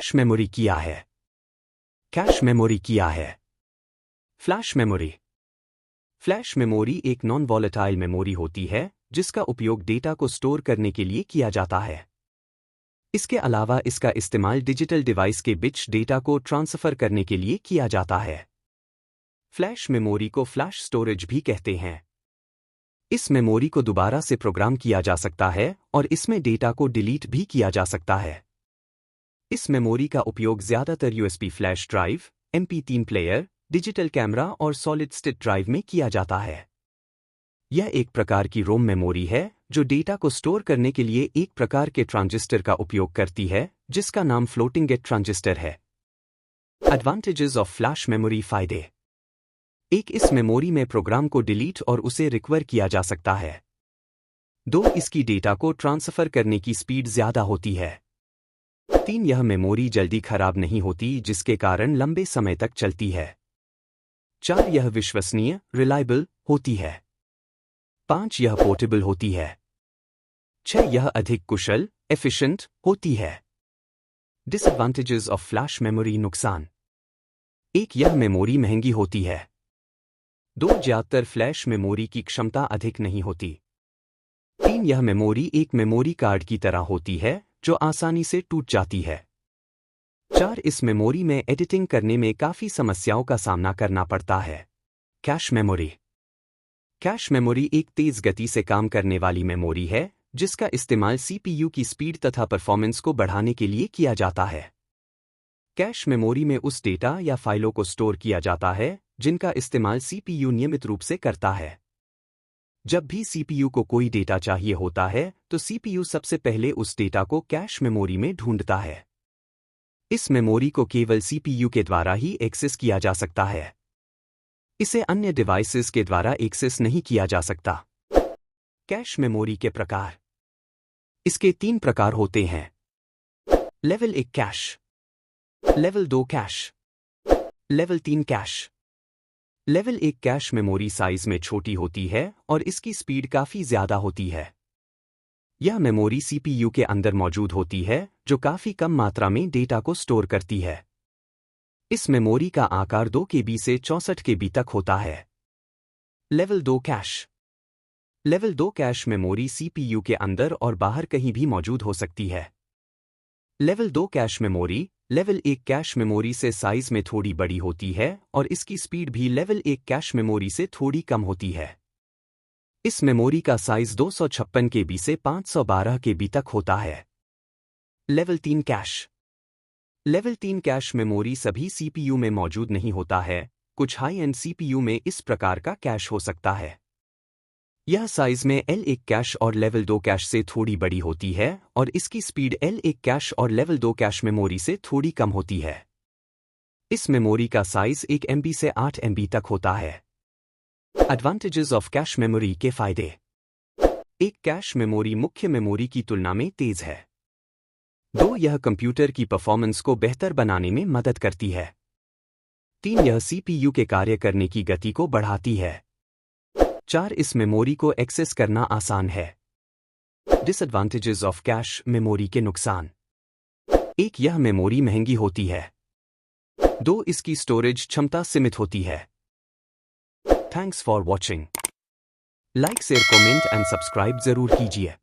Flash memory क्या है? Cache memory क्या है? Flash memory. फ्लैश मेमोरी एक नॉन वॉलेटाइल मेमोरी होती है जिसका उपयोग डेटा को स्टोर करने के लिए किया जाता है। इसके अलावा इसका इस्तेमाल डिजिटल डिवाइस के बीच डेटा को ट्रांसफर करने के लिए किया जाता है। फ्लैश मेमोरी को फ्लैश स्टोरेज भी कहते हैं। इस मेमोरी को दोबारा से प्रोग्राम किया जा सकता है और इसमें डेटा को डिलीट भी किया जा सकता है। इस मेमोरी का उपयोग ज्यादातर USB flash drive, MP3 player, digital camera और सॉलिड स्टेट ड्राइव में किया जाता है। यह एक प्रकार की रोम मेमोरी है जो डेटा को स्टोर करने के लिए एक प्रकार के ट्रांजिस्टर का उपयोग करती है जिसका नाम फ्लोटिंग गेट ट्रांजिस्टर है। Advantages of flash memory. फायदे। एक, इस मेमोरी में प्रोग्राम को डिलीट और उसे रिकवर किया जा सकता है। 2, इसकी डेटा को ट्रांसफर करने की स्पीड ज्यादा होती है। 3, यह मेमोरी जल्दी खराब नहीं होती जिसके कारण लंबे समय तक चलती है। 4, यह विश्वसनीय रिलायबल होती है। 5, यह पोर्टेबल होती है। 6, यह अधिक कुशल एफिशिएंट होती है। Disadvantages of flash memory. नुकसान। 1, यह मेमोरी महंगी होती है। 2, ज्यादातर फ्लैश मेमोरी की क्षमता अधिक नहीं होती। 3, यह मेमोरी एक मेमोरी कार्ड की तरह होती है जो आसानी से टूट जाती है। 4, इस मेमोरी में एडिटिंग करने में काफी समस्याओं का सामना करना पड़ता है। Cache memory. कैश मेमोरी एक तेज गति से काम करने वाली मेमोरी है जिसका इस्तेमाल CPU की स्पीड तथा परफॉर्मेंस को बढ़ाने के लिए किया जाता है। कैश मेमोरी में उस डेटा या फाइलों को स्टोर किया जाता है जिनका इस्तेमाल CPU नियमित रूप से करता है। जब भी CPU को कोई डेटा चाहिए होता है तो CPU सबसे पहले उस डेटा को कैश मेमोरी में ढूंढता है। इस मेमोरी को केवल CPU के द्वारा ही एक्सेस किया जा सकता है। इसे अन्य डिवाइसेस के द्वारा एक्सेस नहीं किया जा सकता। कैश मेमोरी के प्रकार। इसके 3 प्रकार होते हैं। Level 1 cash, level 2 cash, level 3 cash. Level 1 cache memory size में छोटी होती है और इसकी स्पीड काफी ज्यादा होती है। यह मेमोरी CPU के अंदर मौजूद होती है जो काफी कम मात्रा में डेटा को स्टोर करती है। इस मेमोरी का आकार 2 KB से 64 KB तक होता है। Level 2 cash. Level 2 cache memory CPU के अंदर और बाहर कहीं भी मौजूद हो सकती है। Level 2 cache memory level 1 cache memory से साइज में थोड़ी बड़ी होती है और इसकी स्पीड भी लेवल 1 कैश मेमोरी से थोड़ी कम होती है। इस मेमोरी का साइज 256 KB से 512 KB तक होता है। Level 3 cash. Level 3 cache memory सभी CPU में मौजूद नहीं होता है। कुछ हाई एंड CPU में इस प्रकार का कैश हो सकता है। यह साइज में L1 कैश और लेवल 2 कैश से थोड़ी बड़ी होती है और इसकी स्पीड L1 कैश और लेवल 2 कैश मेमोरी से थोड़ी कम होती है। इस मेमोरी का साइज 1 MB से 8 MB तक होता है। एडवांटेजेस ऑफ कैश मेमोरी के फायदे। 1, कैश मेमोरी मुख्य मेमोरी की तुलना में तेज है। 2, यह कंप्यूटर की परफॉर्मेंस को बेहतर बनाने में मदद करती है। 3, यह CPU के कार्य करने की गति को बढ़ाती है। 4, इस मेमोरी को एक्सेस करना आसान है। डिसएडवांटेजेस ऑफ कैश मेमोरी के नुकसान। 1, यह मेमोरी महंगी होती है। 2, इसकी स्टोरेज क्षमता सीमित होती है। Thanks for watching. Like share comment and subscribe जरूर कीजिए।